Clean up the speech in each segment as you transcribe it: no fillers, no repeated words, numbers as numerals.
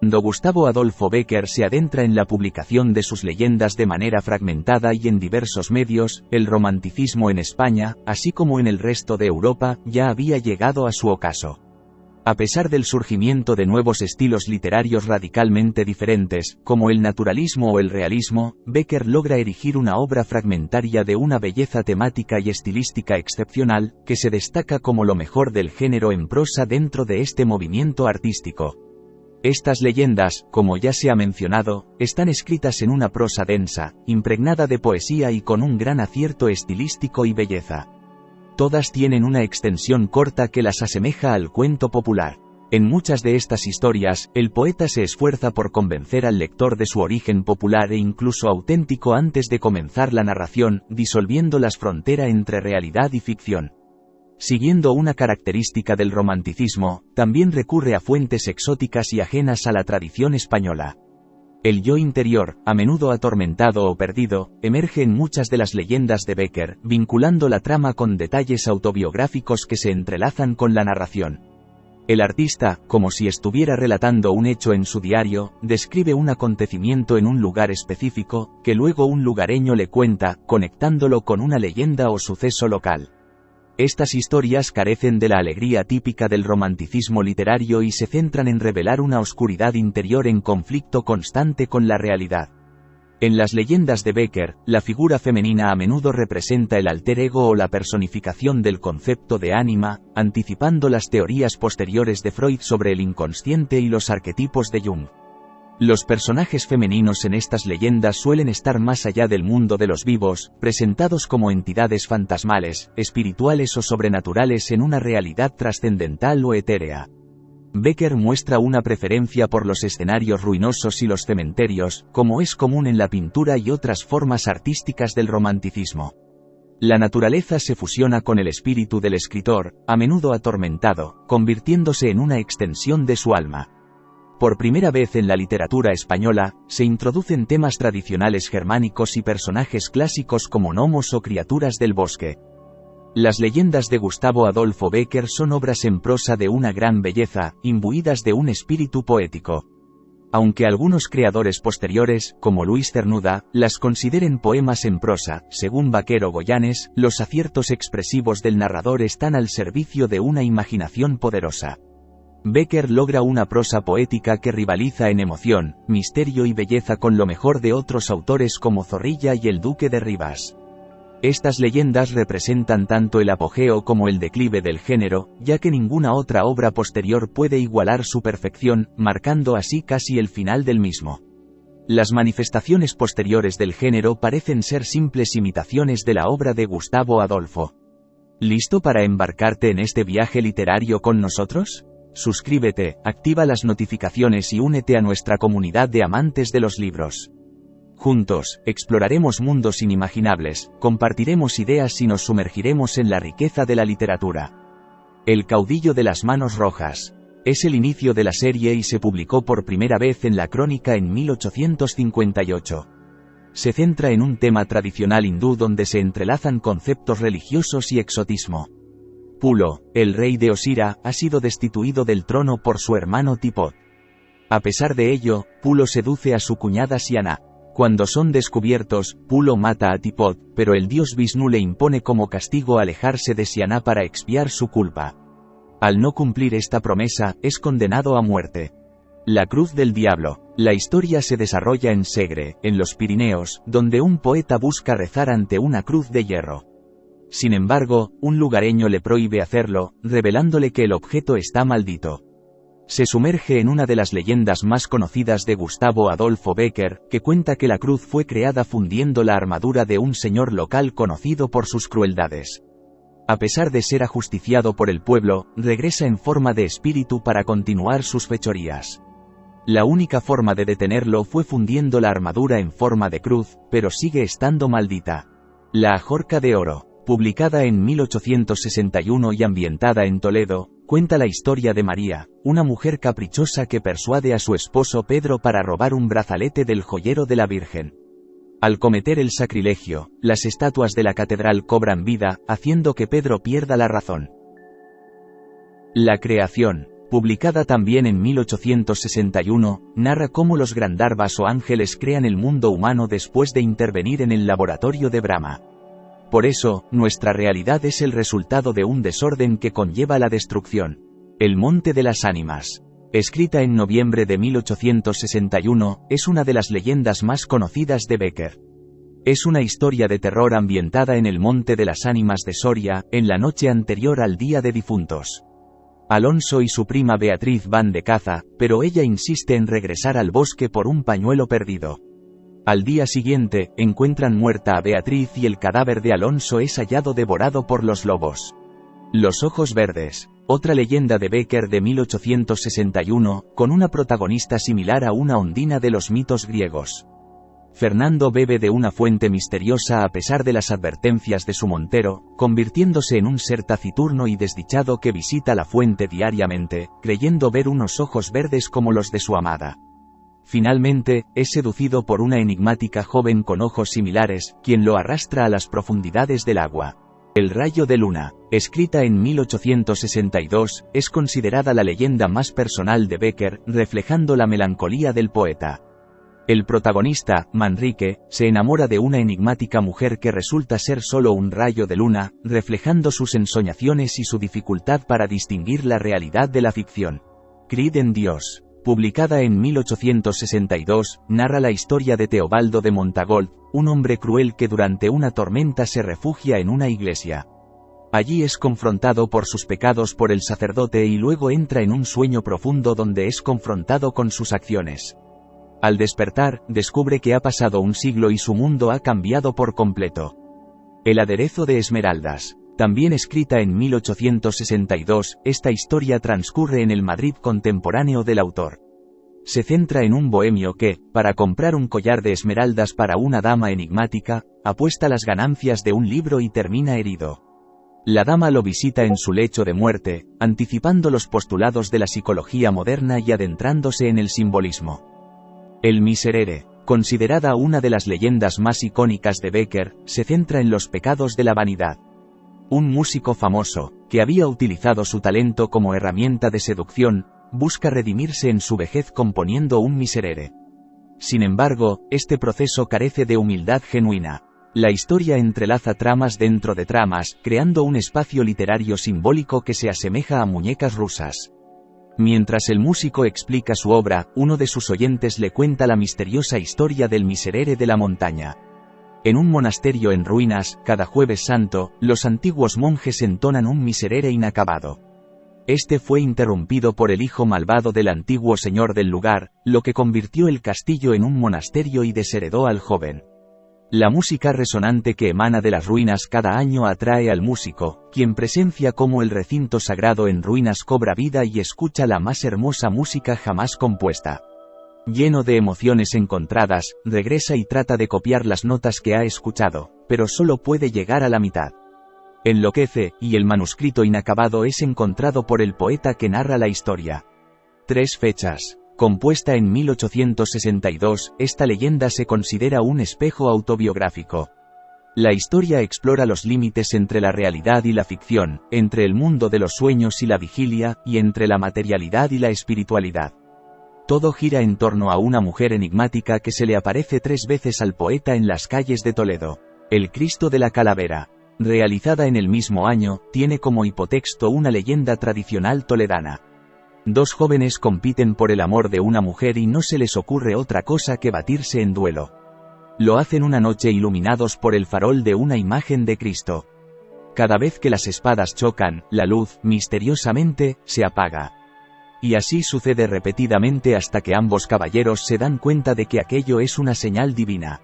Cuando Gustavo Adolfo Bécquer se adentra en la publicación de sus leyendas de manera fragmentada y en diversos medios, el romanticismo en España, así como en el resto de Europa, ya había llegado a su ocaso. A pesar del surgimiento de nuevos estilos literarios radicalmente diferentes, como el naturalismo o el realismo, Bécquer logra erigir una obra fragmentaria de una belleza temática y estilística excepcional, que se destaca como lo mejor del género en prosa dentro de este movimiento artístico. Estas leyendas, como ya se ha mencionado, están escritas en una prosa densa, impregnada de poesía y con un gran acierto estilístico y belleza. Todas tienen una extensión corta que las asemeja al cuento popular. En muchas de estas historias, el poeta se esfuerza por convencer al lector de su origen popular e incluso auténtico antes de comenzar la narración, disolviendo las fronteras entre realidad y ficción. Siguiendo una característica del romanticismo, también recurre a fuentes exóticas y ajenas a la tradición española. El yo interior, a menudo atormentado o perdido, emerge en muchas de las leyendas de Bécquer, vinculando la trama con detalles autobiográficos que se entrelazan con la narración. El artista, como si estuviera relatando un hecho en su diario, describe un acontecimiento en un lugar específico, que luego un lugareño le cuenta, conectándolo con una leyenda o suceso local. Estas historias carecen de la alegría típica del romanticismo literario y se centran en revelar una oscuridad interior en conflicto constante con la realidad. En las leyendas de Bécquer, la figura femenina a menudo representa el alter ego o la personificación del concepto de ánima, anticipando las teorías posteriores de Freud sobre el inconsciente y los arquetipos de Jung. Los personajes femeninos en estas leyendas suelen estar más allá del mundo de los vivos, presentados como entidades fantasmales, espirituales o sobrenaturales en una realidad trascendental o etérea. Bécquer muestra una preferencia por los escenarios ruinosos y los cementerios, como es común en la pintura y otras formas artísticas del romanticismo. La naturaleza se fusiona con el espíritu del escritor, a menudo atormentado, convirtiéndose en una extensión de su alma. Por primera vez en la literatura española, se introducen temas tradicionales germánicos y personajes clásicos como gnomos o criaturas del bosque. Las leyendas de Gustavo Adolfo Bécquer son obras en prosa de una gran belleza, imbuidas de un espíritu poético. Aunque algunos creadores posteriores, como Luis Cernuda, las consideren poemas en prosa, según Vaquero Goyanes, los aciertos expresivos del narrador están al servicio de una imaginación poderosa. Bécquer logra una prosa poética que rivaliza en emoción, misterio y belleza con lo mejor de otros autores como Zorrilla y el Duque de Rivas. Estas leyendas representan tanto el apogeo como el declive del género, ya que ninguna otra obra posterior puede igualar su perfección, marcando así casi el final del mismo. Las manifestaciones posteriores del género parecen ser simples imitaciones de la obra de Gustavo Adolfo. ¿Listo para embarcarte en este viaje literario con nosotros? Suscríbete, activa las notificaciones y únete a nuestra comunidad de amantes de los libros. Juntos, exploraremos mundos inimaginables, compartiremos ideas y nos sumergiremos en la riqueza de la literatura. El caudillo de las manos rojas. Es el inicio de la serie y se publicó por primera vez en la Crónica en 1858. Se centra en un tema tradicional hindú donde se entrelazan conceptos religiosos y exotismo. Pulo, el rey de Osira, ha sido destituido del trono por su hermano Tipot. A pesar de ello, Pulo seduce a su cuñada Siana. Cuando son descubiertos, Pulo mata a Tipot, pero el dios Vishnu le impone como castigo alejarse de Siana para expiar su culpa. Al no cumplir esta promesa, es condenado a muerte. La Cruz del Diablo. La historia se desarrolla en Segre, en los Pirineos, donde un poeta busca rezar ante una cruz de hierro. Sin embargo, un lugareño le prohíbe hacerlo, revelándole que el objeto está maldito. Se sumerge en una de las leyendas más conocidas de Gustavo Adolfo Bécquer, que cuenta que la cruz fue creada fundiendo la armadura de un señor local conocido por sus crueldades. A pesar de ser ajusticiado por el pueblo, regresa en forma de espíritu para continuar sus fechorías. La única forma de detenerlo fue fundiendo la armadura en forma de cruz, pero sigue estando maldita. La Ajorca de Oro. Publicada en 1861 y ambientada en Toledo, cuenta la historia de María, una mujer caprichosa que persuade a su esposo Pedro para robar un brazalete del joyero de la Virgen. Al cometer el sacrilegio, las estatuas de la catedral cobran vida, haciendo que Pedro pierda la razón. La creación. publicada también en 1861, narra cómo los Gandharvas o ángeles crean el mundo humano después de intervenir en el laboratorio de Brahma. Por eso, nuestra realidad es el resultado de un desorden que conlleva la destrucción. El Monte de las Ánimas, escrita en noviembre de 1861, es una de las leyendas más conocidas de Becker. Es una historia de terror ambientada en el Monte de las Ánimas de Soria, en la noche anterior al Día de Difuntos. Alonso y su prima Beatriz van de caza, pero ella insiste en regresar al bosque por un pañuelo perdido. Al día siguiente, encuentran muerta a Beatriz y el cadáver de Alonso es hallado devorado por los lobos. Los ojos verdes, otra leyenda de Becker de 1861, con una protagonista similar a una ondina de los mitos griegos. Fernando bebe de una fuente misteriosa a pesar de las advertencias de su montero, convirtiéndose en un ser taciturno y desdichado que visita la fuente diariamente, creyendo ver unos ojos verdes como los de su amada. Finalmente, es seducido por una enigmática joven con ojos similares, quien lo arrastra a las profundidades del agua. El rayo de luna, escrita en 1862, es considerada la leyenda más personal de Becker, reflejando la melancolía del poeta. El protagonista, Manrique, se enamora de una enigmática mujer que resulta ser solo un rayo de luna, reflejando sus ensoñaciones y su dificultad para distinguir la realidad de la ficción. Creed en Dios, publicada en 1862, narra la historia de Teobaldo de Montagold, un hombre cruel que durante una tormenta se refugia en una iglesia. Allí es confrontado por sus pecados por el sacerdote y luego entra en un sueño profundo donde es confrontado con sus acciones. Al despertar, descubre que ha pasado un siglo y su mundo ha cambiado por completo. El aderezo de esmeraldas, también escrita en 1862, esta historia transcurre en el Madrid contemporáneo del autor. Se centra en un bohemio que, para comprar un collar de esmeraldas para una dama enigmática, apuesta las ganancias de un libro y termina herido. La dama lo visita en su lecho de muerte, anticipando los postulados de la psicología moderna y adentrándose en el simbolismo. El Miserere, considerada una de las leyendas más icónicas de Becker, se centra en los pecados de la vanidad. Un músico famoso, que había utilizado su talento como herramienta de seducción, busca redimirse en su vejez componiendo un Miserere. Sin embargo, este proceso carece de humildad genuina. La historia entrelaza tramas dentro de tramas, creando un espacio literario simbólico que se asemeja a muñecas rusas. Mientras el músico explica su obra, uno de sus oyentes le cuenta la misteriosa historia del Miserere de la montaña. En un monasterio en ruinas, cada Jueves Santo, los antiguos monjes entonan un Miserere inacabado. Este fue interrumpido por el hijo malvado del antiguo señor del lugar, lo que convirtió el castillo en un monasterio y desheredó al joven. La música resonante que emana de las ruinas cada año atrae al músico, quien presencia cómo el recinto sagrado en ruinas cobra vida y escucha la más hermosa música jamás compuesta. Lleno de emociones encontradas, regresa y trata de copiar las notas que ha escuchado, pero solo puede llegar a la mitad. Enloquece, y el manuscrito inacabado es encontrado por el poeta que narra la historia. 3 fechas. Compuesta en 1862, esta leyenda se considera un espejo autobiográfico. La historia explora los límites entre la realidad y la ficción, entre el mundo de los sueños y la vigilia, y entre la materialidad y la espiritualidad. Todo gira en torno a una mujer enigmática que se le aparece 3 veces al poeta en las calles de Toledo. El Cristo de la Calavera, realizada en el mismo año, tiene como hipotexto una leyenda tradicional toledana. 2 jóvenes compiten por el amor de una mujer y no se les ocurre otra cosa que batirse en duelo. Lo hacen una noche iluminados por el farol de una imagen de Cristo. Cada vez que las espadas chocan, la luz, misteriosamente, se apaga. Y así sucede repetidamente hasta que ambos caballeros se dan cuenta de que aquello es una señal divina.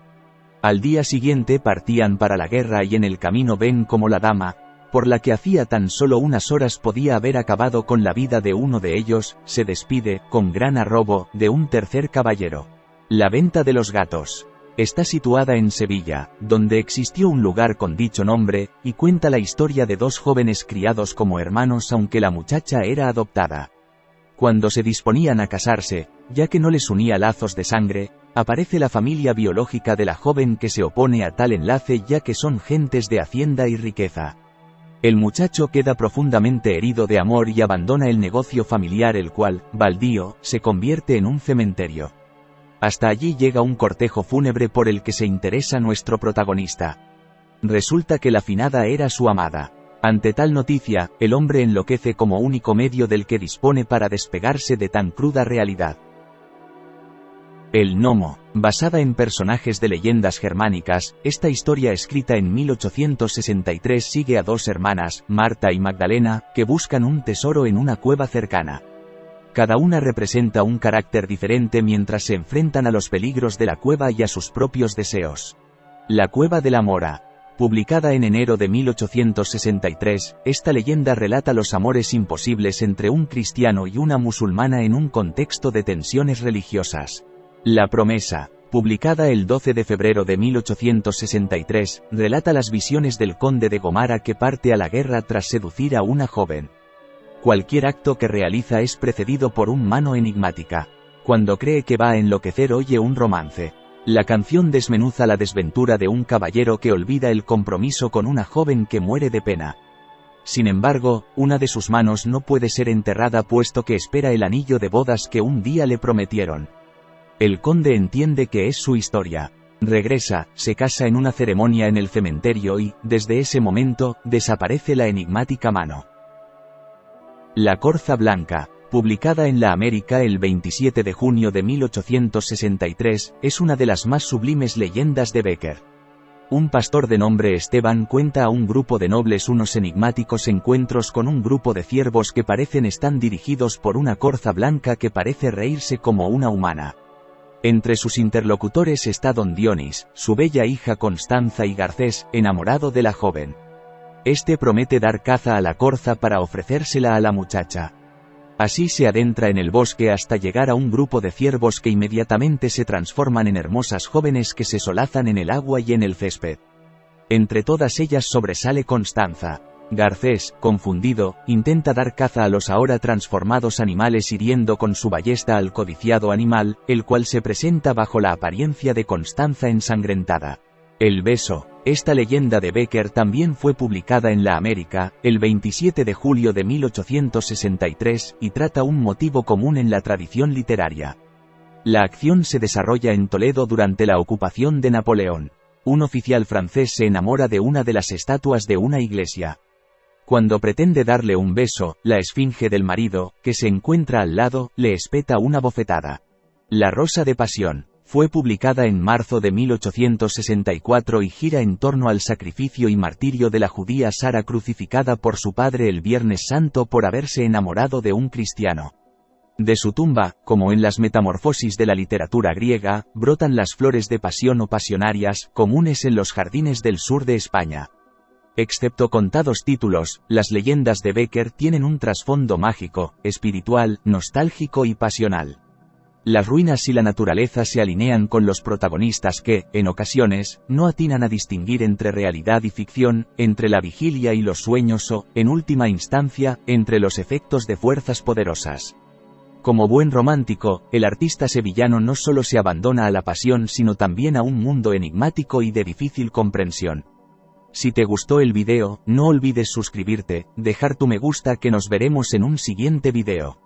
Al día siguiente partían para la guerra y en el camino ven como la dama, por la que hacía tan solo unas horas podía haber acabado con la vida de uno de ellos, se despide, con gran arrobo, de un tercer caballero. La venta de los gatos. Está situada en Sevilla, donde existió un lugar con dicho nombre, y cuenta la historia de 2 jóvenes criados como hermanos aunque la muchacha era adoptada. Cuando se disponían a casarse, ya que no les unía lazos de sangre, aparece la familia biológica de la joven que se opone a tal enlace ya que son gentes de hacienda y riqueza. El muchacho queda profundamente herido de amor y abandona el negocio familiar, el cual, baldío, se convierte en un cementerio. Hasta allí llega un cortejo fúnebre por el que se interesa nuestro protagonista. Resulta que la finada era su amada. Ante tal noticia, el hombre enloquece como único medio del que dispone para despegarse de tan cruda realidad. El gnomo. Basada en personajes de leyendas germánicas, esta historia escrita en 1863 sigue a dos hermanas, Marta y Magdalena, que buscan un tesoro en una cueva cercana. Cada una representa un carácter diferente mientras se enfrentan a los peligros de la cueva y a sus propios deseos. La cueva de la mora. Publicada en enero de 1863, esta leyenda relata los amores imposibles entre un cristiano y una musulmana en un contexto de tensiones religiosas. La promesa, publicada el 12 de febrero de 1863, relata las visiones del conde de Gomara que parte a la guerra tras seducir a una joven. Cualquier acto que realiza es precedido por una mano enigmática. Cuando cree que va a enloquecer oye un romance. La canción desmenuza la desventura de un caballero que olvida el compromiso con una joven que muere de pena. Sin embargo, una de sus manos no puede ser enterrada puesto que espera el anillo de bodas que un día le prometieron. El conde entiende que es su historia. Regresa, se casa en una ceremonia en el cementerio y, desde ese momento, desaparece la enigmática mano. La corza blanca, publicada en la América el 27 de junio de 1863, es una de las más sublimes leyendas de Becker. Un pastor de nombre Esteban cuenta a un grupo de nobles unos enigmáticos encuentros con un grupo de ciervos que parecen están dirigidos por una corza blanca que parece reírse como una humana. Entre sus interlocutores está don Dionis, su bella hija Constanza y Garcés, enamorado de la joven. Este promete dar caza a la corza para ofrecérsela a la muchacha. Así se adentra en el bosque hasta llegar a un grupo de ciervos que inmediatamente se transforman en hermosas jóvenes que se solazan en el agua y en el césped. Entre todas ellas sobresale Constanza. Garcés, confundido, intenta dar caza a los ahora transformados animales hiriendo con su ballesta al codiciado animal, el cual se presenta bajo la apariencia de Constanza ensangrentada. El beso. Esta leyenda de Becker también fue publicada en la América, el 27 de julio de 1863, y trata un motivo común en la tradición literaria. La acción se desarrolla en Toledo durante la ocupación de Napoleón. Un oficial francés se enamora de una de las estatuas de una iglesia. Cuando pretende darle un beso, la esfinge del marido, que se encuentra al lado, le espeta una bofetada. La Rosa de Pasión. Fue publicada en marzo de 1864 y gira en torno al sacrificio y martirio de la judía Sara crucificada por su padre el Viernes Santo por haberse enamorado de un cristiano. De su tumba, como en las metamorfosis de la literatura griega, brotan las flores de pasión o pasionarias, comunes en los jardines del sur de España. Excepto contados títulos, las leyendas de Becker tienen un trasfondo mágico, espiritual, nostálgico y pasional. Las ruinas y la naturaleza se alinean con los protagonistas que, en ocasiones, no atinan a distinguir entre realidad y ficción, entre la vigilia y los sueños o, en última instancia, entre los efectos de fuerzas poderosas. Como buen romántico, el artista sevillano no solo se abandona a la pasión sino también a un mundo enigmático y de difícil comprensión. Si te gustó el video, no olvides suscribirte, dejar tu me gusta que nos veremos en un siguiente video.